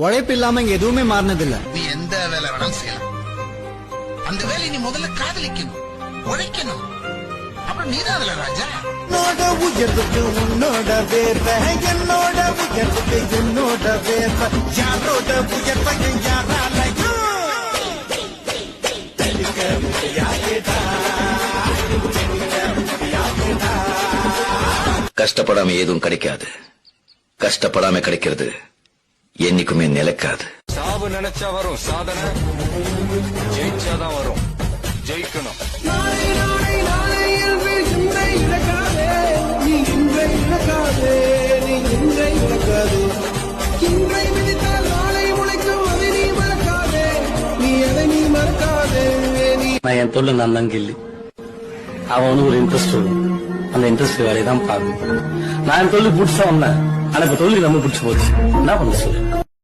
உழைப்பு இல்லாம இங்க எதுவுமே மாறினது இல்ல. நீ எந்த வேலை வேணாலும் செய்யலாம். அந்த வேலையை நீ முதல்ல காதலிக்கணும், உழைக்கணும். அப்புறம் நீதான் அதுல ராஜா. என்னோட உயர்வுக்கு உன்னோட வேர்வை, என்னோட உயர்வுக்கு என்னோட வேர்வை, யாரோட உயர்வையும் யாராலையும் தடுக்க முடியாதேடா. கஷ்டப்படாம எதுவும் கிடைக்காது. கஷ்டப்படாம கிடைக்கிறது என்னைக்குமே நிலைக்காது. சாவு நினைச்சா வரும் சாதனை, ஜெயிச்சாதான் வரும். ஜெயிக்கணும். நான் என் தொழில் நான் தான் கில்லி. அவன் ஒரு இன்ட்ரெஸ்ட் இருக்கும், அந்த இன்ட்ரெஸ்ட் வேலையை தான் பார்க்கணும். நான் என் தொழில் பிடிச்சா வந்தேன், ஆனா இப்ப தொழில் ரொம்ப பிடிச்சு போச்சு. என்ன பண்ண சொல்லு.